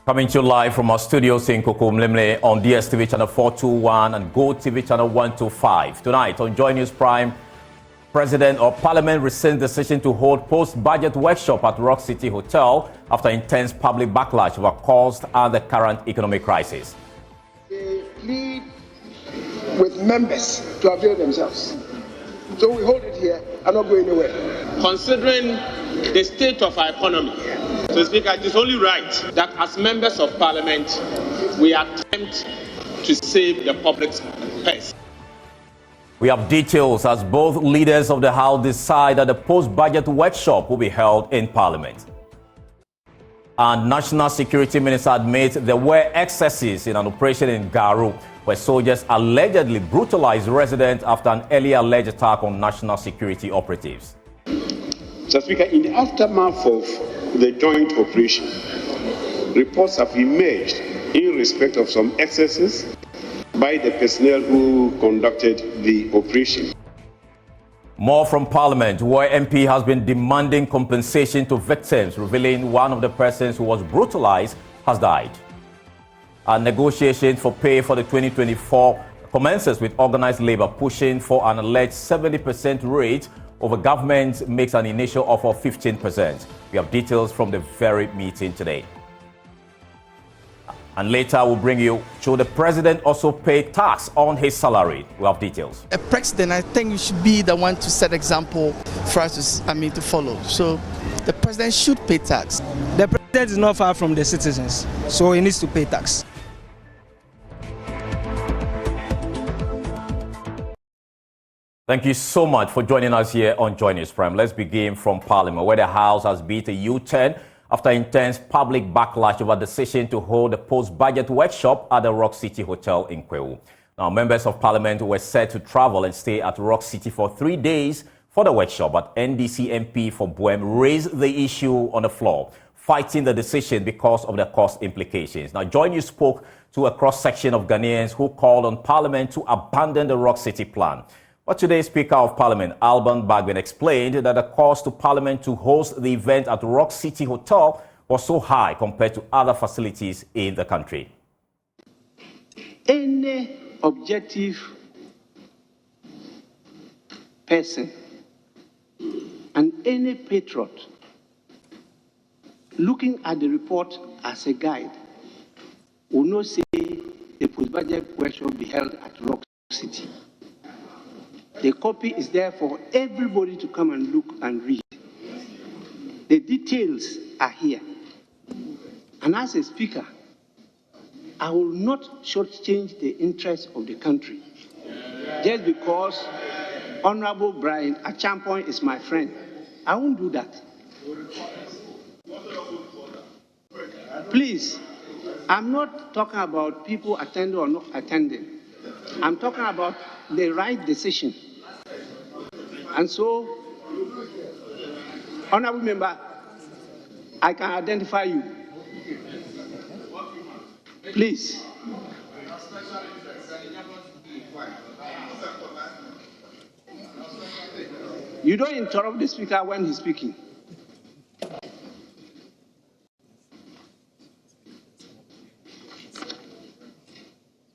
Coming to you live from our studios in Kokomlemle on DSTV channel 421 and GoTV channel 125. Tonight on Joy News Prime, President of Parliament rescinds decision to hold post-budget workshop at Rock City Hotel after intense public backlash over cost and the current economic crisis. They plead with members to avail themselves. So we hold it here and not go anywhere. Considering the state of our economy, so Speaker, it is only right that as members of Parliament, we attempt to save the public's purse. We have details as both leaders of the House decide that the post-budget workshop will be held in Parliament. And National Security Minister admits there were excesses in an operation in Garu where soldiers allegedly brutalized residents after an earlier alleged attack on national security operatives. Mr. Speaker, in the aftermath of the joint operation, reports have emerged in respect of some excesses by the personnel who conducted the operation. More from Parliament, where MP has been demanding compensation to victims, revealing one of the persons who was brutalized has died. And negotiations for pay for the 2024 commences with organized labor pushing for an alleged 70% rate over government makes an initial offer of 15%. We have details from the very meeting today. And later we'll bring you should the president also pay tax on his salary. We have details. A president, I think you should be the one to set example for us to follow. So the president should pay tax. The president is not far from the citizens, so he needs to pay tax. Thank you so much for joining us here on Joy News Prime. Let's begin from Parliament, where the House has beat a U-turn after intense public backlash over a decision to hold a post-budget workshop at the Rock City Hotel in Kwewu. Now, members of Parliament were set to travel and stay at Rock City for 3 days for the workshop, but NDC MP for Boem raised the issue on the floor, fighting the decision because of the cost implications. Now, Joy News spoke to a cross-section of Ghanaians who called on Parliament to abandon the Rock City plan. But today's Speaker of Parliament, Alban Bagbin, explained that the cost to Parliament to host the event at Rock City Hotel was so high compared to other facilities in the country. Any objective person and any patriot looking at the report as a guide will not say the post-budget workshop be held at Rock City. The copy is there for everybody to come and look and read. The details are here. And as a speaker, I will not shortchange the interests of the country just because Honorable Brian Achampong is my friend. I won't do that. Please, I'm not talking about people attending or not attending. I'm talking about the right decision. And so, Honorable Member, I can identify you. Please. You don't interrupt the speaker when he's speaking.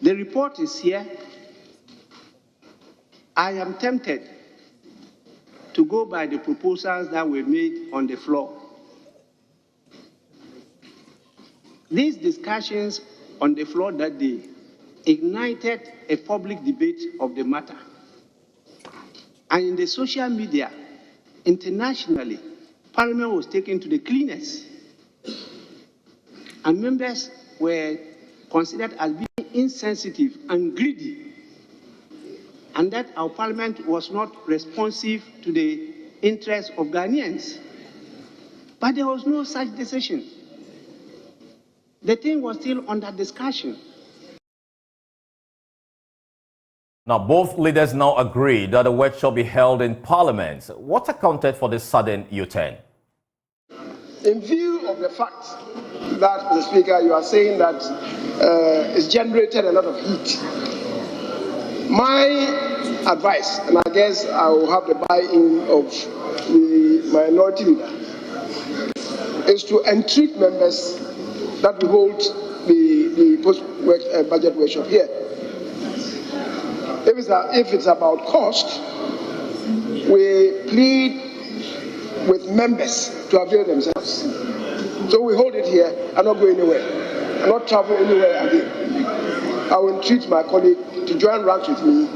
The report is here. I am tempted to go by the proposals that were made on the floor. These discussions on the floor that day ignited a public debate of the matter. And in the social media, internationally, Parliament was taken to the cleaners. And members were considered as being insensitive and greedy, and that our Parliament was not responsive to the interests of Ghanaians. But there was no such decision. The thing was still under discussion. Now, both leaders now agree that the workshop be held in Parliament. What accounted for this sudden U-turn? In view of the fact that, Mr. Speaker, you are saying that it's generated a lot of heat, my advice, and I guess I will have the buy-in of the minority leader, is to entreat members that we hold the post-budget workshop here. If it's about cost, we plead with members to avail themselves. So we hold it here and not go anywhere, and not travel anywhere again. I will entreat my colleague to join ranks with me,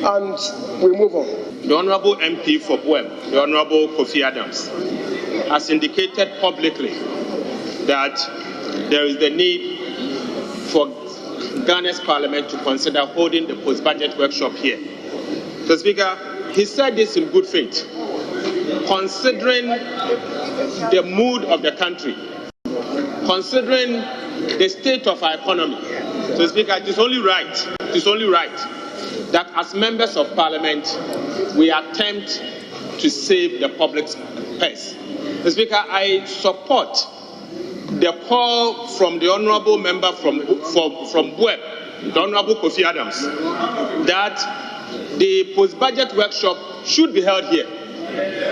and we move on. The Honourable MP for Buem, the Honourable Kofi Adams, has indicated publicly that there is the need for Ghana's Parliament to consider holding the post-budget workshop here. So, Speaker, he said this in good faith, considering the mood of the country, considering the state of our economy. So, Speaker, it is only right that as members of Parliament, we attempt to save the public's purse. So, Speaker, I support the call from the Honourable Member from Buem, the Honourable Kofi Adams, that the post-budget workshop should be held here.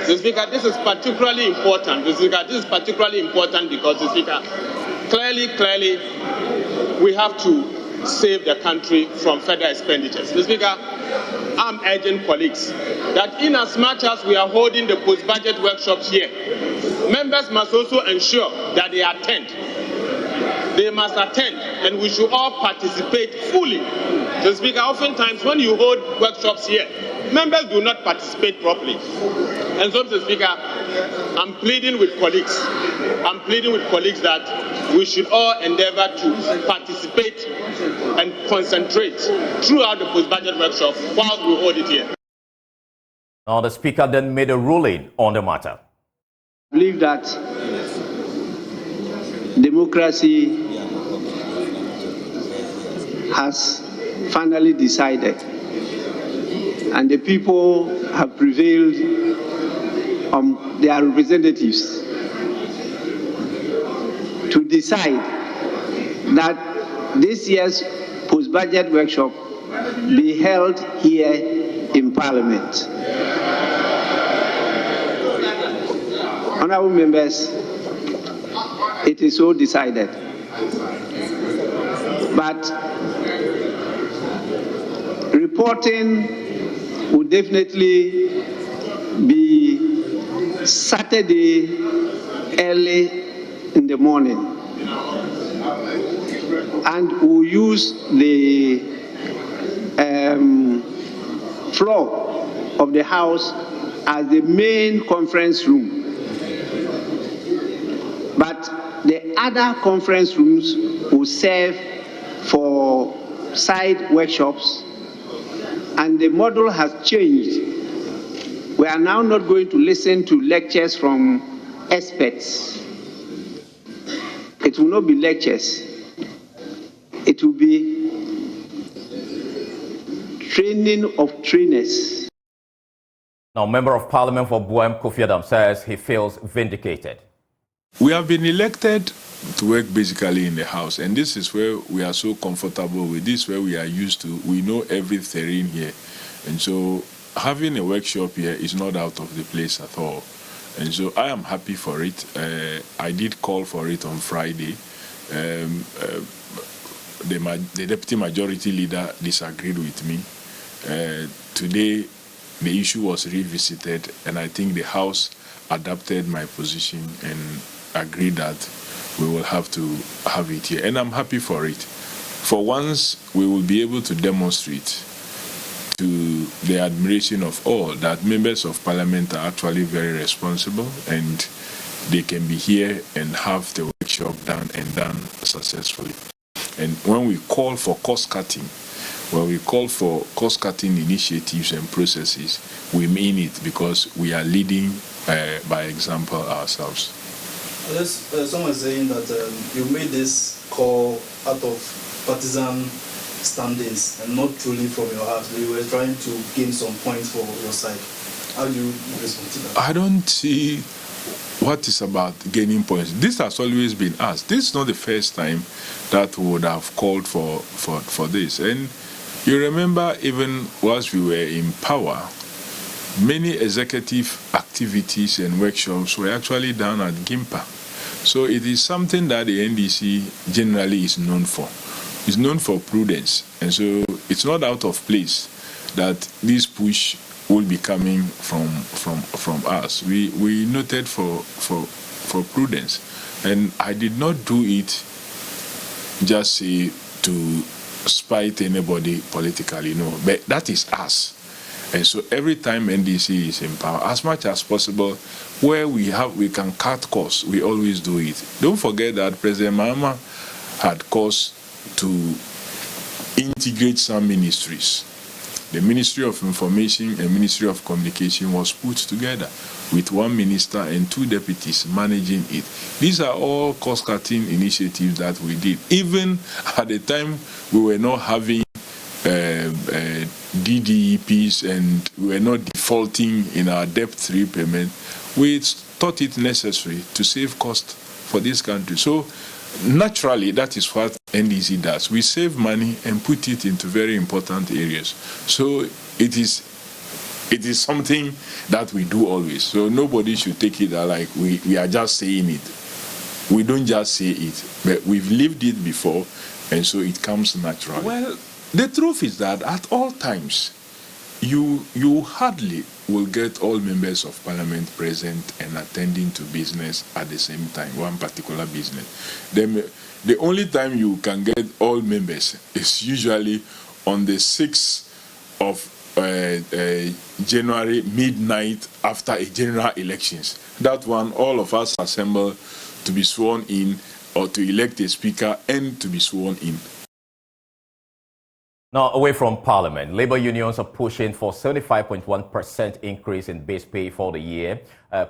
So, Speaker, this is particularly important. This is particularly important because, Speaker, clearly, we have to save the country from further expenditures. So, Speaker, I'm urging colleagues that in as much as we are holding the post-budget workshops here, members must also ensure that they attend. They must attend, and we should all participate fully. So, Speaker, oftentimes when you hold workshops here, members do not participate properly. And so, Mr. Speaker, I'm pleading with colleagues that we should all endeavor to participate and concentrate throughout the post-budget workshop while we hold it here. Now, the Speaker then made a ruling on the matter. I believe that democracy has finally decided, and the people have prevailed on their representatives to decide that this year's post-budget workshop be held here in Parliament. Honourable members, it is so decided. But reporting will definitely be Saturday early in the morning, and we'll use the floor of the House as the main conference room. But the other conference rooms will serve for side workshops, and the model has changed. We are now not going to listen to lectures from experts. It will not be lectures. It will be training of trainers. Now, Member of Parliament for Buem, Kofi Adams, says he feels vindicated. We have been elected to work basically in the House, and this is where we are so comfortable with. This where we are used to. We know every terrain here, and so having a workshop here is not out of the place at all. And so I am happy for it. I did call for it on Friday. The Deputy Majority Leader disagreed with me. Today, the issue was revisited, and I think the House adapted my position and agreed that we will have to have it here. And I'm happy for it. For once, we will be able to demonstrate to the admiration of all that members of Parliament are actually very responsible, and they can be here and have the workshop done successfully. And when we call for cost-cutting, initiatives and processes, we mean it, because we are leading by example ourselves. Someone is saying that you made this call out of partisan standings and not truly from your heart. You were trying to gain some points for your side. How do you respond to that? I don't see what is about gaining points. This has always been asked. This is not the first time that we would have called for this. And you remember, even whilst we were in power, many executive activities and workshops were actually done at Gimpa. So it is something that the NDC generally is known for. It's known for prudence. And so it's not out of place that this push will be coming from us. We noted for prudence. And I did not do it just say to spite anybody politically, no. But that is us. And so every time NDC is in power, as much as possible, where we can cut costs, we always do it. Don't forget that President Mahama had caused to integrate some ministries. The Ministry of Information and Ministry of Communication was put together with one minister and two deputies managing it. These are all cost-cutting initiatives that we did. Even at the time we were not having DDEPs and we were not defaulting in our debt repayment, we thought it necessary to save cost for this country. So naturally, that is what NDC does. We save money and put it into very important areas. So it is something that we do always. So nobody should take it like we are just saying it. We don't just say it, but we've lived it before, and so it comes naturally. Well, the truth is that at all times, you hardly will get all members of parliament present and attending to business at the same time, one particular business. The only time you can get all members is usually on the 6th of January, midnight, after a general elections. That one, all of us assemble to be sworn in or to elect a speaker and to be sworn in. Now, away from Parliament, labor unions are pushing for 75.1% increase in base pay for the year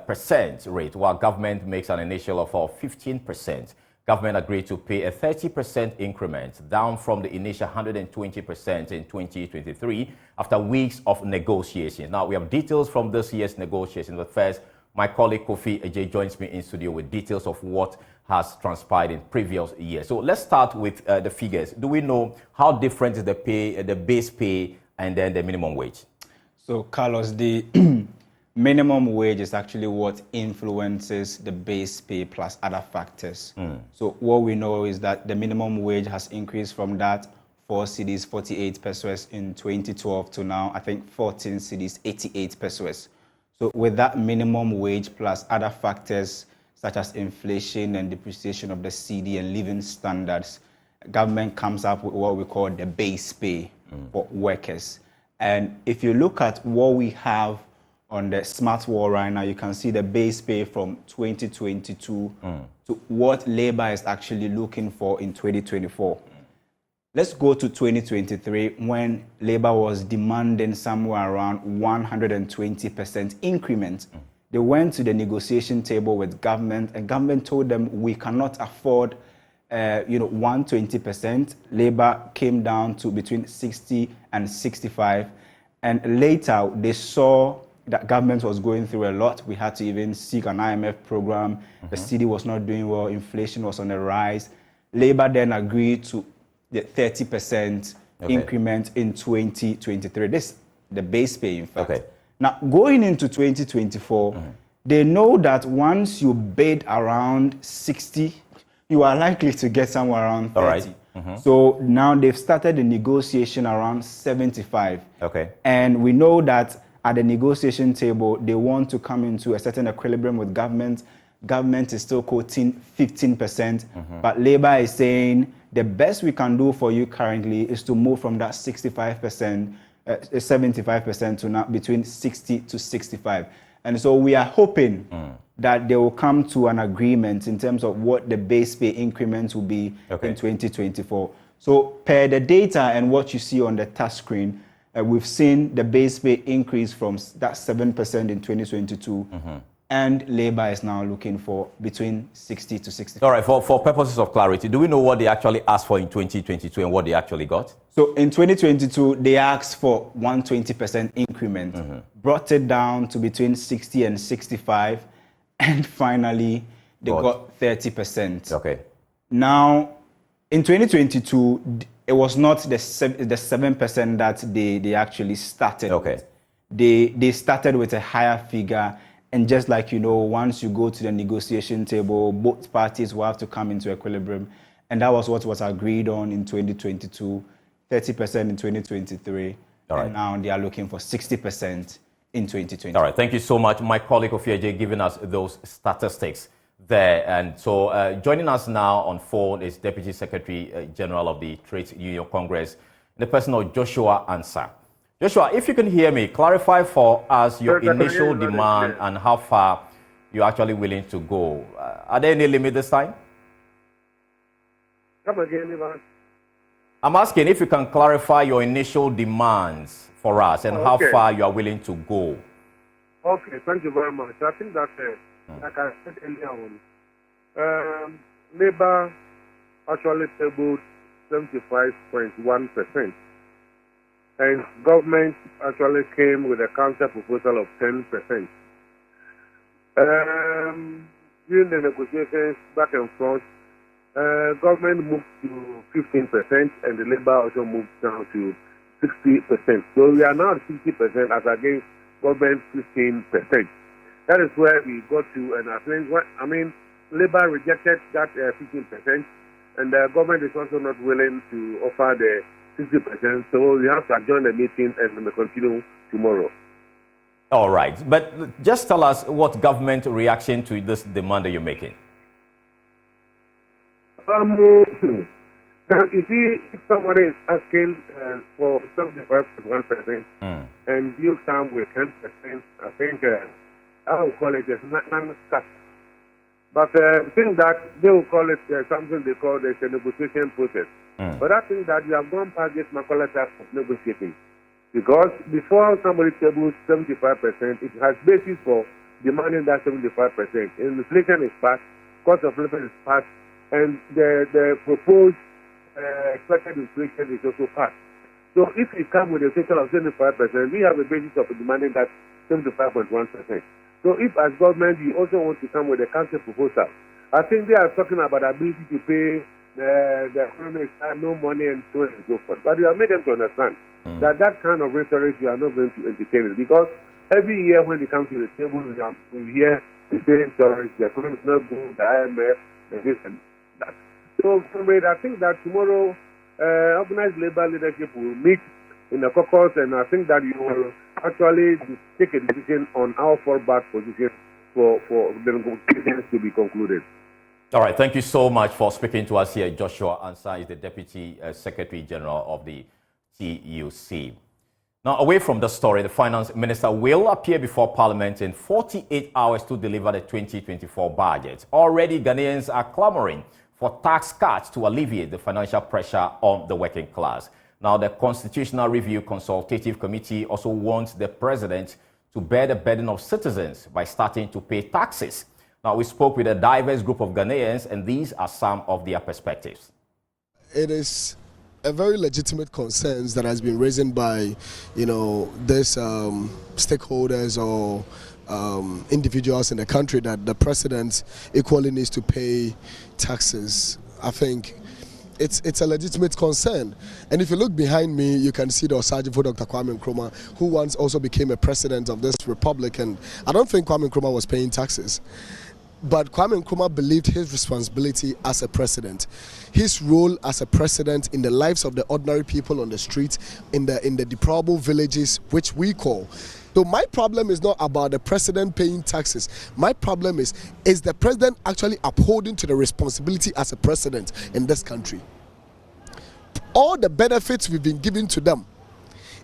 percent rate, while government makes an initial offer of 15%. Government agreed to pay a 30% increment, down from the initial 120% in 2023 after weeks of negotiations. Now, we have details from this year's negotiations, but first, my colleague Kofi Ajay joins me in studio with details of what has transpired in previous years. So let's start with the figures. Do we know how different is the pay, the base pay, and then the minimum wage? So, Carlos, the minimum wage is actually what influences the base pay plus other factors. So what we know is that the minimum wage has increased from that 4 cedis 48 pesos in 2012 to now, I think 14 cedis 88 pesos. So with that minimum wage plus other factors such as inflation and depreciation of the cedi and living standards, government comes up with what we call the base pay for workers. And if you look at what we have on the smart wall right now, you can see the base pay from 2022 to what labor is actually looking for in 2024. Let's go to 2023 when labor was demanding somewhere around 120% increment. They went to the negotiation table with government, and government told them we cannot afford 120%. Labor came down to between 60 and 65. And later they saw that government was going through a lot. We had to even seek an IMF program. The cedi was not doing well. Inflation was on the rise. Labor then agreed to the 30% increment in 2023. This is the base pay, in fact. Now, going into 2024, they know that once you bid around 60, you are likely to get somewhere around 30. So now they've started the negotiation around 75. And we know that at the negotiation table, they want to come into a certain equilibrium with government. Government is still quoting 15%, but Labour is saying the best we can do for you currently is to move from that 65%, 75% to now between 60 to 65. And so we are hoping that they will come to an agreement in terms of what the base pay increments will be in 2024. So per the data and what you see on the touch screen, we've seen the base pay increase from that 7% in 2022, and Labour is now looking for between 60 to 65. All right, for purposes of clarity, do we know what they actually asked for in 2022 and what they actually got? So in 2022, they asked for 120% increment, brought it down to between 60 and 65, and finally they got 30%. Now, in 2022, it was not the 7% that they actually started with. They started with a higher figure, And just like, once you go to the negotiation table, both parties will have to come into equilibrium. And that was what was agreed on in 2022, 30% in 2023. All right. And now they are looking for 60% in 2020. All right. Thank you so much. My colleague Ofiaje giving us those statistics there. And so joining us now on phone is Deputy Secretary General of the Trade Union Congress, the person of Joshua Ansah. Joshua, if you can hear me, clarify for us your initial demand and how far you're actually willing to go. Are there any limit this time? Come again, Ivan. I'm asking if you can clarify your initial demands for us and how far you are willing to go. Okay, thank you very much. I think that, like I said earlier on, Labour actually tabled 75.1%. And government actually came with a counter proposal of 10%. During the negotiations back and forth, government moved to 15% and the Labour also moved down to 60%. So we are now at 60% as against government 15%. That is where we got to, and I think Labour rejected that 15%, and the government is also not willing to offer the 60%, so we have to adjourn the meeting and we continue tomorrow. All right, but just tell us what government reaction to this demand that you're making. You see, if somebody is asking for 75.1% and you come with 10%, I think I will call it a non-cut. But I think that they will call it something they call a negotiation process. But I think that we have gone past this Macaulay type of negotiating. Because before somebody tables 75%, it has basis for demanding that 75%. Inflation is passed, cost of living is passed, and the proposed expected inflation is also passed. So if we come with a total of 75%, we have a basis of demanding that 75.1%. So if as government you also want to come with a counter proposal, I think they are talking about ability to pay the economic side, no money and so on and so forth. But you have made them to understand that kind of rhetoric you are not going to entertain it, because every year when it comes to the table, we hear the same stories, the economy is not good, the IMF, and this and that. So I think that tomorrow organized labor leadership will meet in the caucus, and I think that you will actually take a decision on our fallback position for the negotiations to be concluded. All right, thank you so much for speaking to us here. Joshua Ansah is the Deputy Secretary General of the TUC. Now, away from the story, the Finance Minister will appear before Parliament in 48 hours to deliver the 2024 budget. Already, Ghanaians are clamoring for tax cuts to alleviate the financial pressure on the working class. Now, the Constitutional Review Consultative Committee also wants the President to bear the burden of citizens by starting to pay taxes. Now, we spoke with a diverse group of Ghanaians, and these are some of their perspectives. It is a very legitimate concern that has been raised by, these stakeholders or individuals in the country, that the President equally needs to pay taxes. I think it's a legitimate concern. And if you look behind me, you can see the Sergeant for Dr. Kwame Nkrumah, who once also became a president of this republic. And I don't think Kwame Nkrumah was paying taxes. But Kwame Nkrumah believed his responsibility as a president, his role as a president in the lives of the ordinary people on the street, in the deplorable villages, which we call. So my problem is not about the president paying taxes. My problem is the president actually upholding to the responsibility as a president in this country? All the benefits we've been giving to them,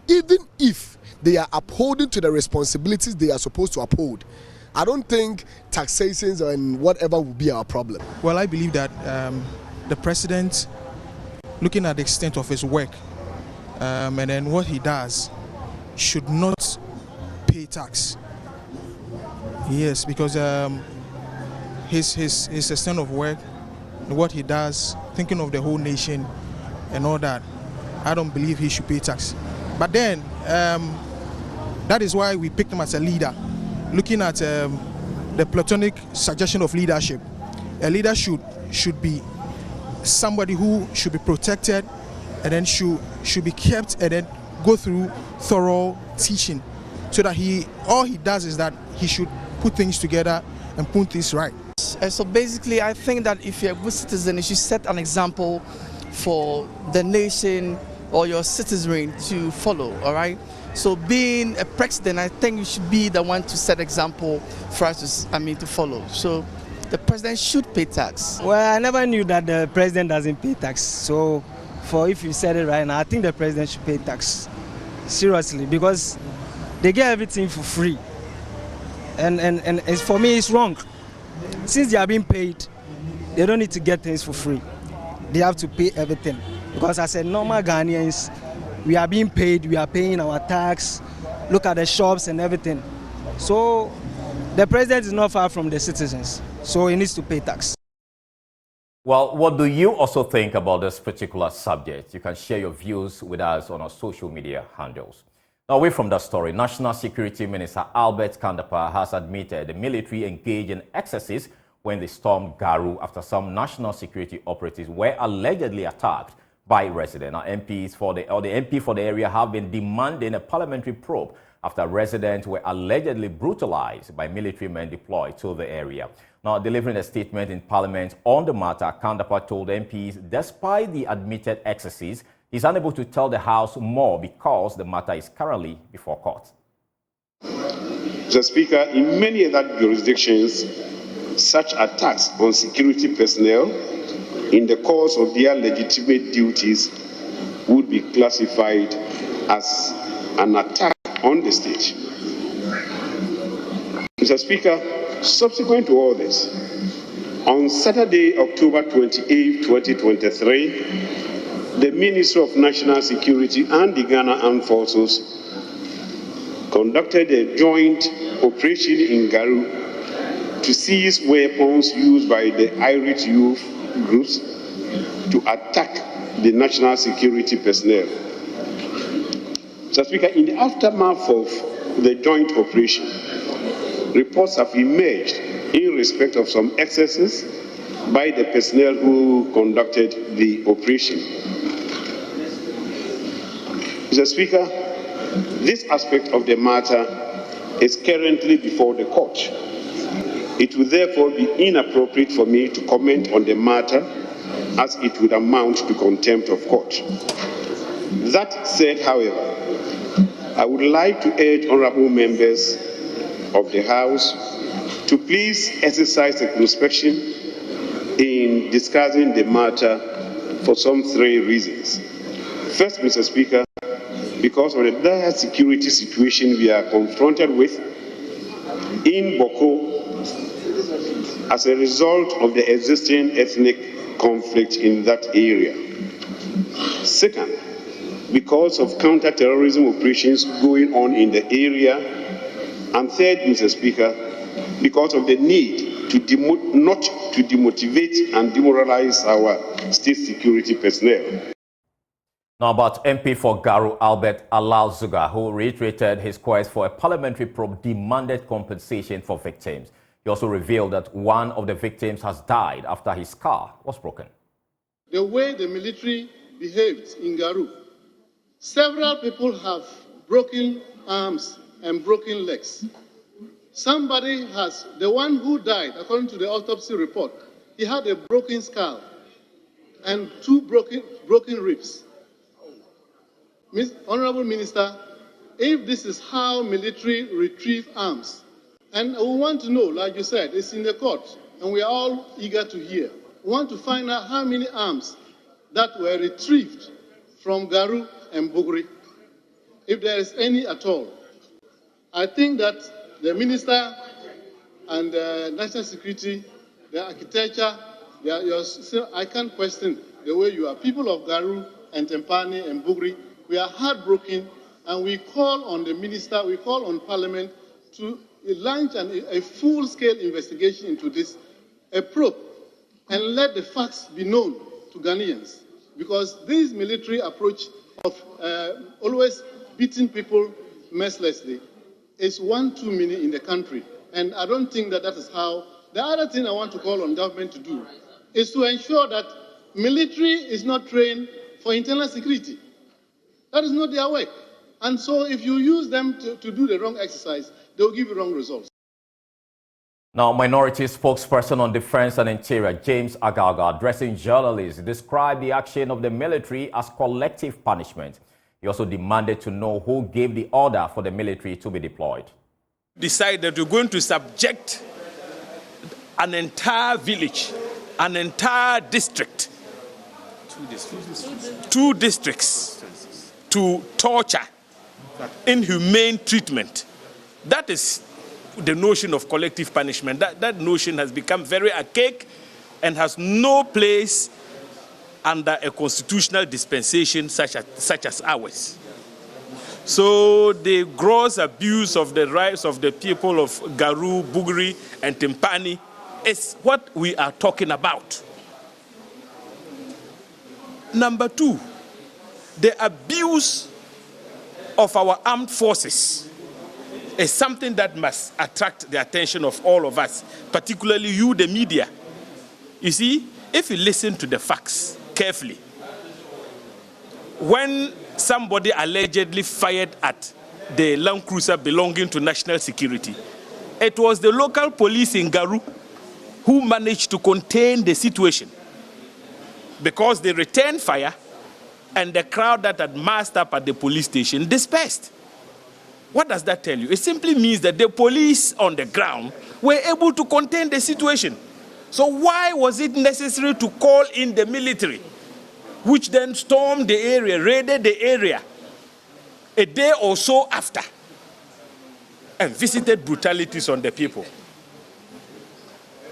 even if they are upholding to the responsibilities they are supposed to uphold, I don't think taxations and whatever will be our problem. Well, I believe that the president, looking at the extent of his work and then what he does, should not pay tax. Yes, because his extent of work, what he does, thinking of the whole nation and all that, I don't believe he should pay tax. But then, that is why we picked him as a leader. Looking at the platonic suggestion of leadership, a leader should be somebody who should be protected and then should be kept and then go through thorough teaching, so that all he does is that he should put things together and put things right. So basically, I think that if you're a good citizen, you should set an example for the nation or your citizenry to follow, all right? So being a president, I think you should be the one to set example for us to follow. So the president should pay tax. Well, I never knew that the president doesn't pay tax. So if you said it right now, I think the president should pay tax. Seriously, because they get everything for free. And for me, it's wrong. Since they are being paid, they don't need to get things for free. They have to pay everything. Because as a normal Ghanaians, we are being paid, we are paying our tax, look at the shops and everything. So the president is not far from the citizens, so he needs to pay tax. Well, what do you also think about this particular subject? You can share your views with us on our social media handles. Now, away from that story, National Security Minister Albert Kandapa has admitted the military engaged in excesses when they stormed Garu after some national security operatives were allegedly attacked by residents. Now, the MP for the area have been demanding a parliamentary probe after residents were allegedly brutalized by military men deployed to the area. Now, delivering a statement in Parliament on the matter, Kandapa told MPs, despite the admitted excesses, he's unable to tell the House more because the matter is currently before court. Mr. Speaker, in many other jurisdictions, such attacks on security personnel in the course of their legitimate duties would be classified as an attack on the state. Mr. Speaker, subsequent to all this, on Saturday, October 28, 2023, the Ministry of National Security and the Ghana Armed Forces conducted a joint operation in Garu to seize weapons used by the Irish youth groups to attack the national security personnel. Mr. Speaker, in the aftermath of the joint operation, reports have emerged in respect of some excesses by the personnel who conducted the operation. Mr. Speaker, this aspect of the matter is currently before the court. It would therefore be inappropriate for me to comment on the matter as it would amount to contempt of court. That said, however, I would like to urge honorable members of the House to please exercise circumspection in discussing the matter for some three reasons. First, Mr. Speaker, because of the dire security situation we are confronted with in Boko as a result of the existing ethnic conflict in that area. Second, because of counter-terrorism operations going on in the area. And third, Mr. Speaker, because of the need to not to demotivate and demoralize our state security personnel. Now, about MP for Garu, Albert Alal-Zuga, who reiterated his quest for a parliamentary probe, demanded compensation for victims. He also revealed that one of the victims has died after his car was broken. The way the military behaved in Garu, several people have broken arms and broken legs. The one who died, according to the autopsy report, he had a broken skull and two broken ribs. Honorable Minister, if this is how military retrieve arms, and we want to know, like you said, it's in the court, and we are all eager to hear. We want to find out how many arms that were retrieved from Garu and Bugri, if there is any at all. I think that the Minister and National Security, the architecture, I can't question the way you are. People of Garu and Tempani and Bugri, we are heartbroken, and we call on the Minister, we call on Parliament to launch a full-scale investigation into this, a probe, and let the facts be known to Ghanaians. Because this military approach of always beating people mercilessly is one too many in the country. And I don't think that is how. The other thing I want to call on government to do is to ensure that military is not trained for internal security. That is not their work. And so if you use them to do the wrong exercise, they will give you wrong results. Now, Minority spokesperson on Defense and Interior, James Agaga, addressing journalists, described the action of the military as collective punishment. He also demanded to know who gave the order for the military to be deployed. Decide that we're going to subject an entire village, an entire district, two districts to torture, inhumane treatment. That is the notion of collective punishment. That notion has become very archaic and has no place under a constitutional dispensation such as ours. So the gross abuse of the rights of the people of Garu, Bugri, and Timpani is what we are talking about. Number two, the abuse of our armed forces is something that must attract the attention of all of us, particularly you, the media. You see, if you listen to the facts carefully, when somebody allegedly fired at the Land Cruiser belonging to National Security, it was the local police in Garu who managed to contain the situation because they returned fire and the crowd that had massed up at the police station dispersed. What does that tell you? It simply means that the police on the ground were able to contain the situation. So why was it necessary to call in the military, which then stormed the area, raided the area a day or so after, and visited brutalities on the people?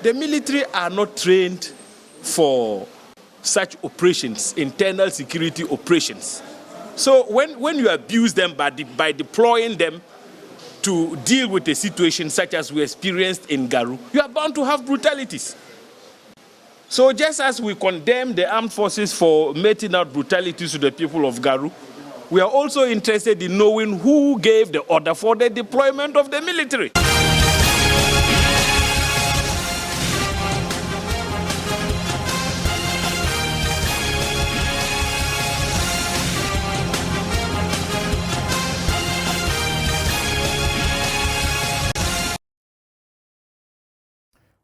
The military are not trained for such operations, internal security operations. So when you abuse them by deploying them to deal with a situation such as we experienced in Garu, you are bound to have brutalities. So just as we condemn the armed forces for meting out brutalities to the people of Garu, we are also interested in knowing who gave the order for the deployment of the military.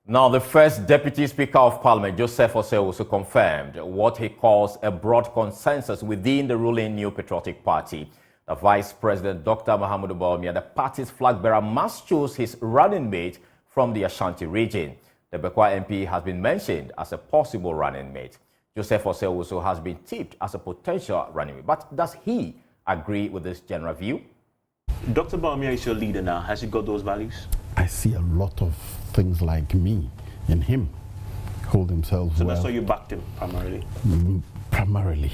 Now, the first Deputy Speaker of Parliament, Joseph Osei, confirmed what he calls a broad consensus within the ruling New Patriotic Party. The Vice President, Dr. Mahamudu Bawumia, the party's flag bearer, must choose his running mate from the Ashanti region. The Bekwa MP has been mentioned as a possible running mate. Joseph Osei also has been tipped as a potential running mate. But does he agree with this general view? Dr. Bawumia is your leader now. Has he got those values? I see a lot of things like me in him. Hold himself So well. that's why you backed him primarily? Primarily.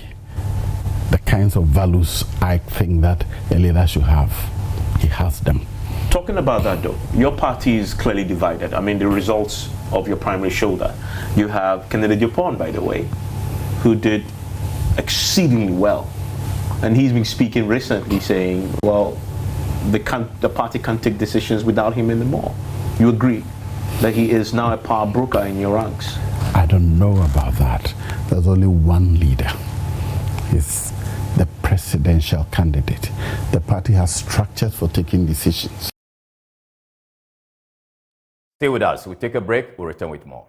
The kinds of values I think that a leader should have, he has them. Talking about that though, your party is clearly divided. I mean, the results of your primary show that. You have Kennedy Dupont, by the way, who did exceedingly well. And he's been speaking recently saying, well, the party can't take decisions without him anymore. You agree that he is now a power broker in your ranks? I don't know about that. There's only one leader. He's the presidential candidate. The party has structures for taking decisions. Stay with us. We'll take a break. We'll return with more.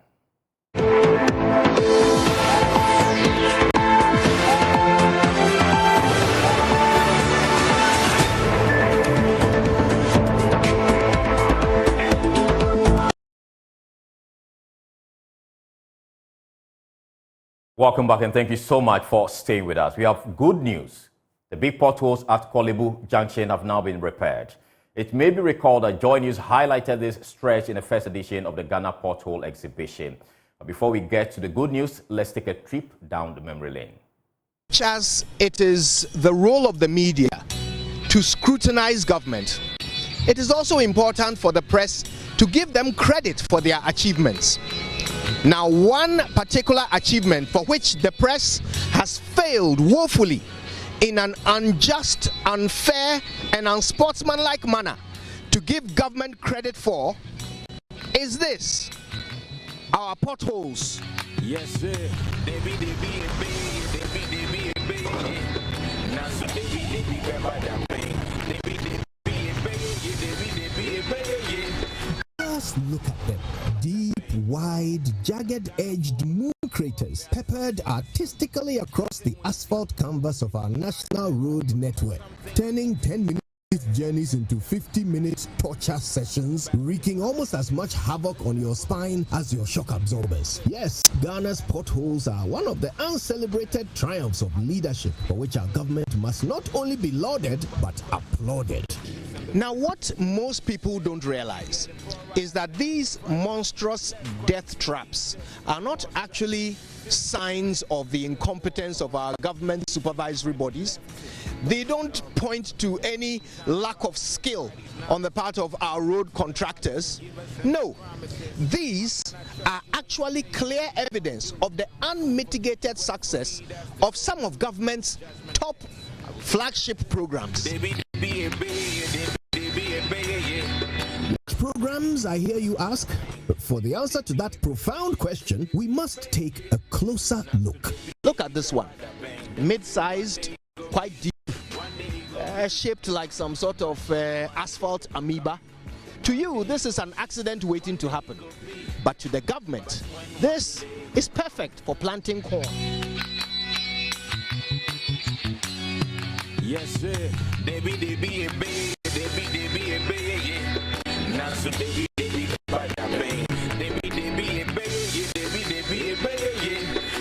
Welcome back and thank you so much for staying with us. We have good news. The big potholes at Kolebu Junction have now been repaired. It may be recalled that Joy News highlighted this stretch in the first edition of the Ghana Pothole exhibition. But before we get to the good news, let's take a trip down the memory lane. As it is the role of the media to scrutinize government, it is also important for the press to give them credit for their achievements. Now, one particular achievement for which the press has failed woefully in an unjust, unfair, and unsportsmanlike manner to give government credit for is this: our potholes. Yes, sir. Last Look at them. Deep, wide, jagged-edged moon craters peppered artistically across the asphalt canvas of our national road network, turning 10-minute journeys into 50-minute torture sessions, wreaking almost as much havoc on your spine as your shock absorbers. Yes, Ghana's potholes are one of the uncelebrated triumphs of leadership for which our government must not only be lauded but applauded. Now, what most people don't realize is that these monstrous death traps are not actually signs of the incompetence of our government supervisory bodies. They don't point to any lack of skill on the part of our road contractors. No, these are actually clear evidence of the unmitigated success of some of government's top flagship programs. Programs, I hear you ask? For the answer to that profound question, we must take a closer look. Look at this one. Mid-sized, quite deep, shaped like some sort of asphalt amoeba. To you, this is an accident waiting to happen. But to the government, this is perfect for planting corn. Yes, sir.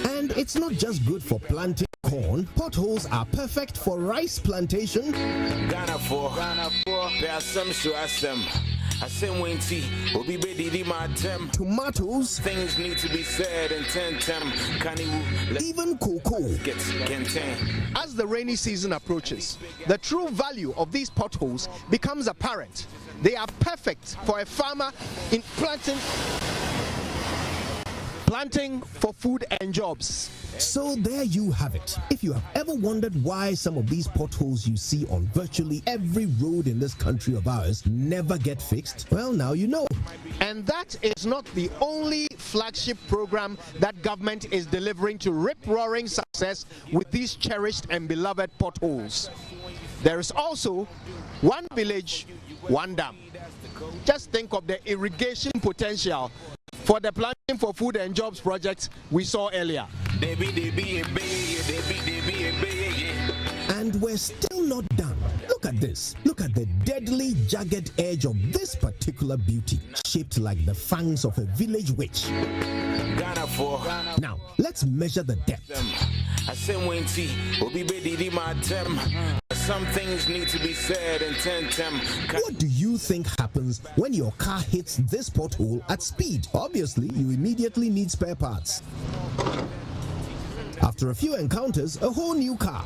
And it's not just good for planting corn. Potholes are perfect for rice plantation. Ghana for there are some show some. Tomatoes. Things need to be said and even cocoa. As the rainy season approaches, the true value of these potholes becomes apparent. They are perfect for a farmer in planting for food and jobs. So there you have it. If you have ever wondered why some of these potholes you see on virtually every road in this country of ours never get fixed, well, now you know. And that is not the only flagship program that government is delivering to rip-roaring success with these cherished and beloved potholes. There is also one village, one dam. Just think of the irrigation potential for the Planting for Food and Jobs project we saw earlier. And we're still not done. Look at this. Look at the deadly jagged edge of this particular beauty, shaped like the fangs of a village witch. Now, let's measure the depth. Some things need to be said and What do you think happens when your car hits this pothole at speed? Obviously, you immediately need spare parts. After a few encounters, a whole new car.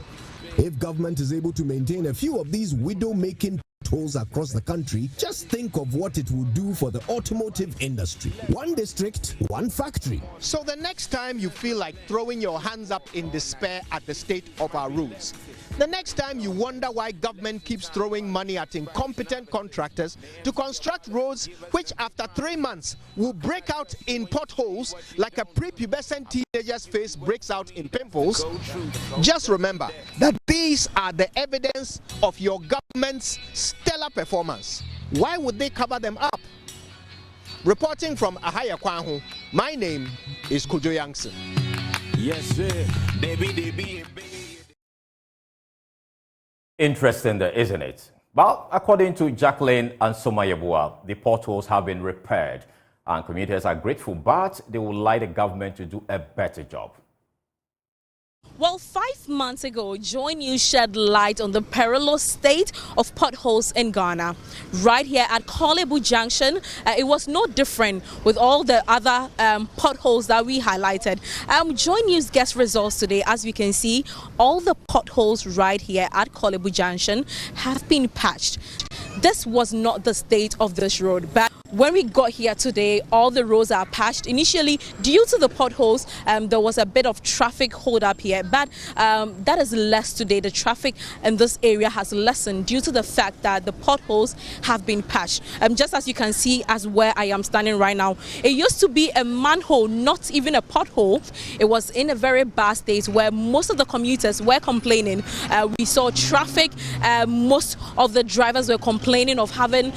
If government is able to maintain a few of these widow-making potholes across the country, just think of what it will do for the automotive industry. One district, one factory. So the next time you feel like throwing your hands up in despair at the state of our roads, the next time you wonder why government keeps throwing money at incompetent contractors to construct roads which after 3 months will break out in potholes like a prepubescent teenager's face breaks out in pimples, just remember that these are the evidence of your government's stellar performance. Why would they cover them up? Reporting from Ahaya Kwahu, my name is Kojo Yankson. Yes, sir. Interesting there, isn't it? Well, according to Jacqueline and Somayabua, the potholes have been repaired and commuters are grateful, but they would like the government to do a better job. Well, 5 months ago, Joy News shed light on the perilous state of potholes in Ghana. Right here at Kolebu Junction, it was no different with all the other potholes that we highlighted. Joy News gets results today. As we can see, all the potholes right here at Kolebu Junction have been patched. This was not the state of this road, but when we got here today, all the roads are patched. Initially, due to the potholes, there was a bit of traffic hold up here, but that is less today. The traffic in this area has lessened due to the fact that the potholes have been patched. Just as you can see, as where I am standing right now, it used to be a manhole, not even a pothole. It was in a very bad state where most of the commuters were complaining. We saw traffic. Most of the drivers were complaining of having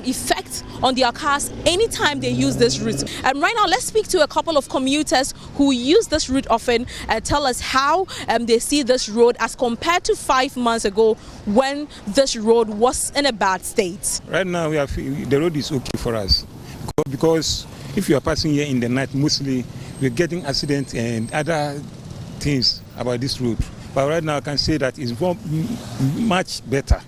effects on their cars anytime they use this route. And right now, let's speak to a couple of commuters who use this route often and tell us how they see this road as compared to 5 months ago when this road was in a bad state. Right now, the road is okay for us because if you are passing here in the night, mostly we're getting accidents and other things about this road. But right now, I can say that it's much better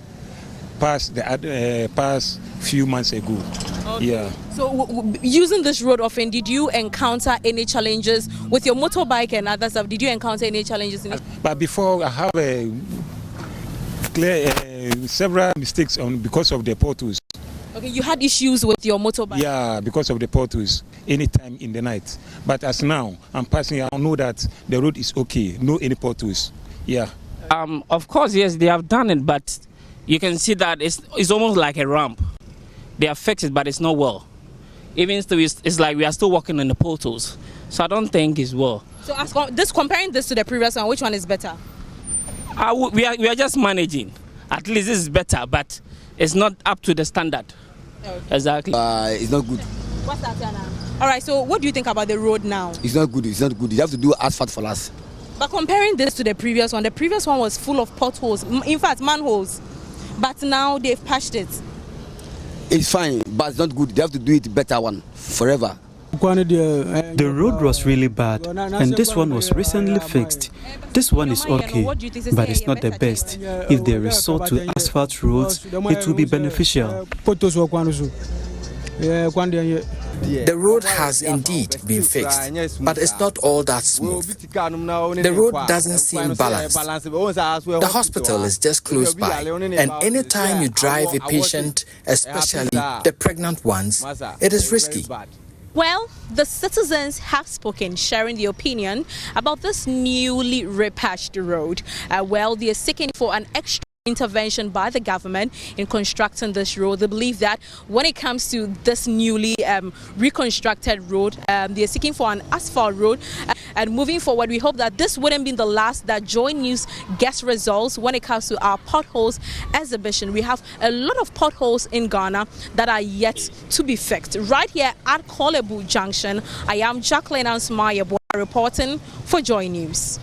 past few months ago. Okay. Yeah. So using this road often, did you encounter any challenges with your motorbike and other stuff? Did you encounter any challenges in it? But before, I have several mistakes because of the potholes. Okay, you had issues with your motorbike? Yeah, because of the potholes anytime in the night. But as now, I'm passing, I know that the road is okay, no any potholes. Yeah. Of course, yes, they have done it, but you can see that it's almost like a ramp. They have fixed it, but it's not well. Even still, it's like we are still working on the potholes. So I don't think it's well. So comparing this to the previous one, which one is better? We are just managing. At least this is better, but it's not up to the standard. Okay. Exactly. It's not good. What's that now? All right, so what do you think about the road now? It's not good. It's not good. You have to do asphalt for us. But comparing this to the previous one was full of potholes, in fact, manholes. But now they've patched it. It's fine, but it's not good. They have to do it better one forever. The road was really bad, and this one was recently fixed. This one is okay, but it's not the best. If they resort to asphalt roads, it will be beneficial. The road has indeed been fixed, but it's not all that smooth. The road doesn't seem balanced. The hospital is just close by, and anytime you drive a patient, especially the pregnant ones, it is risky. Well, the citizens have spoken, sharing their opinion about this newly repatched road. Well, they are seeking for an extra intervention by the government in constructing this road. They believe that when it comes to this newly reconstructed road, they are seeking for an asphalt road. And moving forward, we hope that this wouldn't be the last that Joy News gets results when it comes to our potholes exhibition. We have a lot of potholes in Ghana that are yet to be fixed. Right here at Kolebu Junction, I am Jacqueline Ansmaya reporting for Joy News.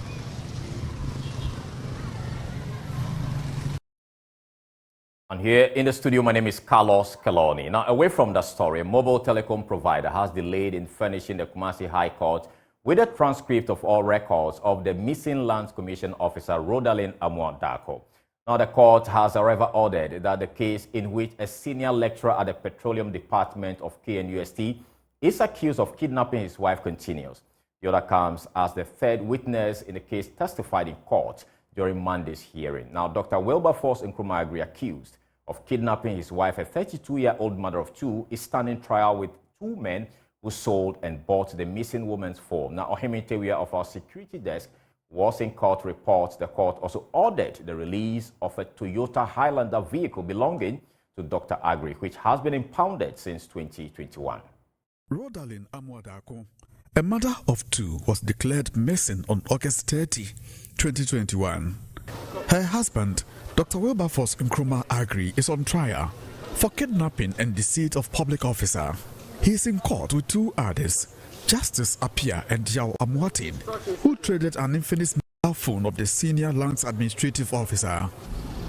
And here in the studio, my name is Carlos Kaloni. Now, away from that story, a mobile telecom provider has delayed in furnishing the Kumasi High Court with a transcript of all records of the missing Lands Commission officer, Rodalyn Amuadako. Now, the court has, however, ordered that the case in which a senior lecturer at the Petroleum Department of KNUST is accused of kidnapping his wife continues. The order comes as the third witness in the case testified in court during Monday's hearing. Now, Dr. Wilberforce Nkrumah, accused of kidnapping his wife, a 32-year-old mother of two, is standing trial with two men who sold and bought the missing woman's phone. Now, Ohemi Tewia of our security desk was in court. Reports the court also ordered the release of a Toyota Highlander vehicle belonging to Dr. Agri, which has been impounded since 2021. Rodalyn Amuadako, a mother of two, was declared missing on August 30, 2021. Her husband, Dr. Wilberforce Nkrumah Agri, is on trial for kidnapping and deceit of public officer. He is in court with two others, Justice Apia and Yao Amuatin, who traded an infamous mobile phone of the senior lands administrative officer.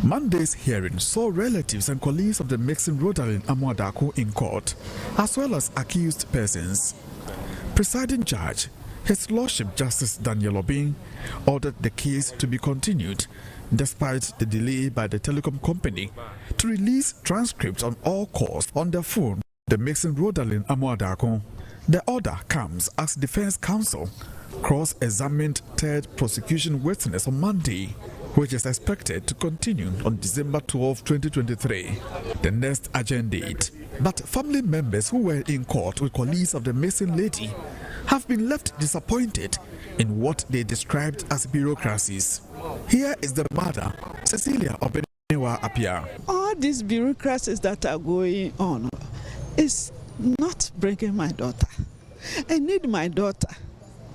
Monday's hearing saw relatives and colleagues of the missing Rodalyn Amuadako in court, as well as accused persons. Presiding Judge, His Lordship Justice Daniel Obin, ordered the case to be continued, despite the delay by the telecom company to release transcripts on all calls on the phone the missing Rodalyn Amuadako. The order comes as Defense Counsel cross-examined third prosecution witness on Monday, which is expected to continue on December 12, 2023, the next agenda date. But family members who were in court with colleagues of the missing lady have been left disappointed in what they described as bureaucracies. Here is the mother, Cecilia Obeniwa Apia. All these bureaucracies that are going on is not bringing my daughter. I need my daughter.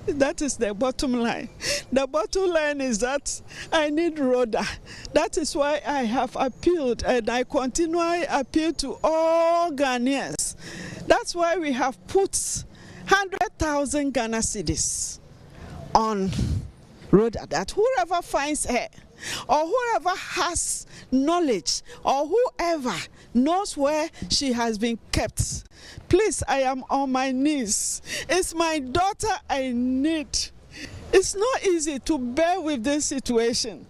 That is the bottom line. The bottom line is that I need Rhoda. That is why I have appealed, and I continually appeal to all Ghanaians. That's why we have put 100,000 Ghana cedis on Rhoda, that whoever finds her, or whoever has knowledge, or whoever knows where she has been kept, please, I am on my knees. It's my daughter I need. It's not easy to bear with this situation.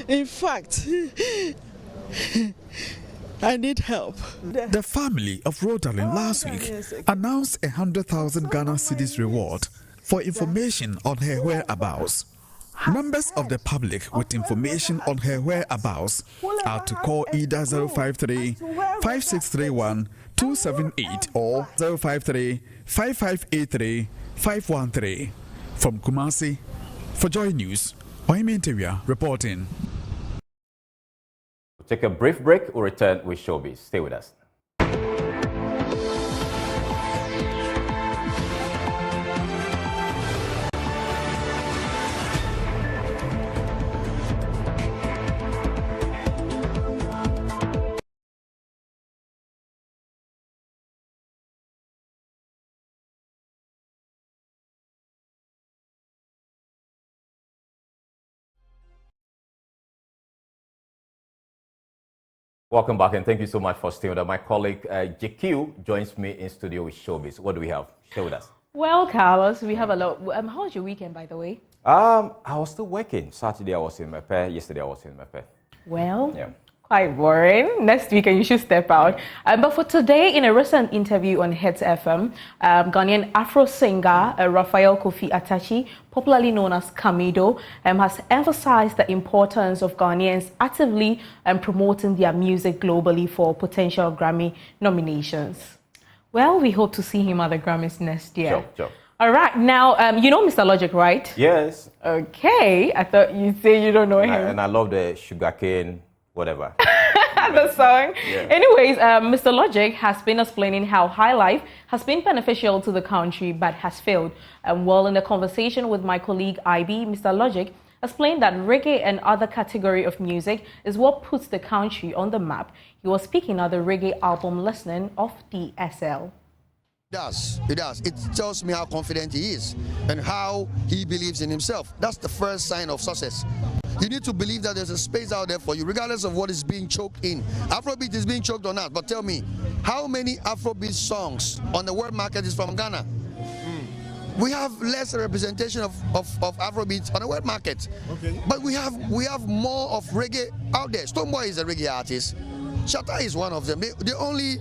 In fact, I need help. The family of Rhodalyn last week announced 100,000 Ghana cedis reward for information on her whereabouts. Members of the public with information on her whereabouts are to call either 053 5631 278 or 053 5583 513. From Kumasi, for Joy News, Parliamentary reporting. We'll take a brief break. We'll return with Showbiz. Stay with us. Welcome back, and thank you so much for staying with us. My colleague JQ joins me in studio with Showbiz. What do we have? Share with us. Well, Carlos, we have a lot. How was your weekend, by the way? I was still working. Saturday I was in Mepe. Yesterday I was in Mepe. Well, yeah. Quite boring. Next weekend you should step out. But for today, in a recent interview on Hits FM, Ghanaian Afro singer Raphael Kofi Atachi, popularly known as Kamido, has emphasized the importance of Ghanaians actively promoting their music globally for potential Grammy nominations. Well, we hope to see him at the Grammys next year. Sure. All right, now, you know Mr. Logic, right? Yes. Okay, I thought you'd say you don't know him. And I love the sugarcane, whatever. The song. Yeah. Anyways, Mr. Logic has been explaining how high life has been beneficial to the country but has failed. Well, in a conversation with my colleague IB, Mr. Logic explained that reggae and other category of music is what puts the country on the map. He was speaking at the reggae album listening of DSL. It does. It tells me how confident he is and how he believes in himself. That's the first sign of success. You need to believe that there's a space out there for you, regardless of what is being choked in. Afrobeat is being choked or not, but tell me, how many Afrobeat songs on the world market is from Ghana? We have less representation of Afrobeat on the world market. Okay. But we have more of reggae out there. Stonebwoy is a reggae artist. Shatta is one of them. They only,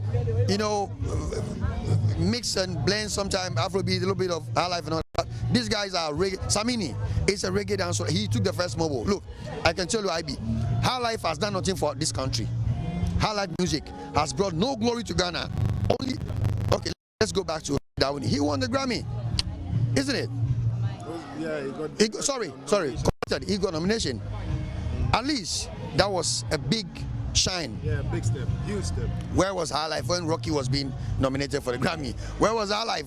mix and blend sometimes Afrobeat, a little bit of high life and all that. These guys are reggae. Samini is a reggae dancer. He took the first mobile. Look, I can tell you, IB, high life has done nothing for this country. High life music has brought no glory to Ghana. Okay, let's go back to Darwin. He won the Grammy, isn't it? Yeah, he got sorry. He got nomination. At least that was a big shine. Yeah, big step, huge step. Where was High Life when Rocky was being nominated for the Grammy? Where was High Life?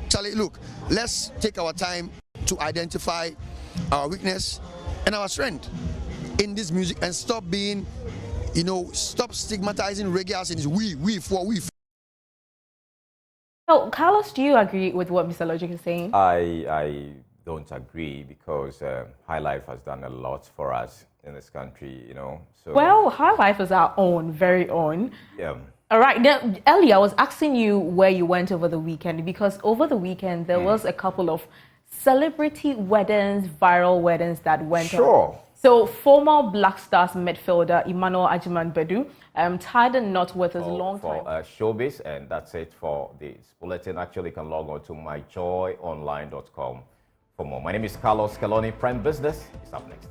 Charlie, look, let's take our time to identify our weakness and our strength in this music and stop being, stop stigmatizing reggae as in we for. So, Carlos, do you agree with what Mr. Logic is saying? I don't agree because High Life has done a lot for us in this country, So, well, High Life is our own, very own. Yeah. All right. Now, Ellie, I was asking you where you went over the weekend because over the weekend there was a couple of celebrity weddings, viral weddings that went on. Sure. So, former Black Stars midfielder Emmanuel Ajiman Bedu tied a knot with his long-time... Showbiz, and that's it for this bulletin. Actually, you can log on to myjoyonline.com for more. My name is Carlos Kaloni. Prime Business is up next.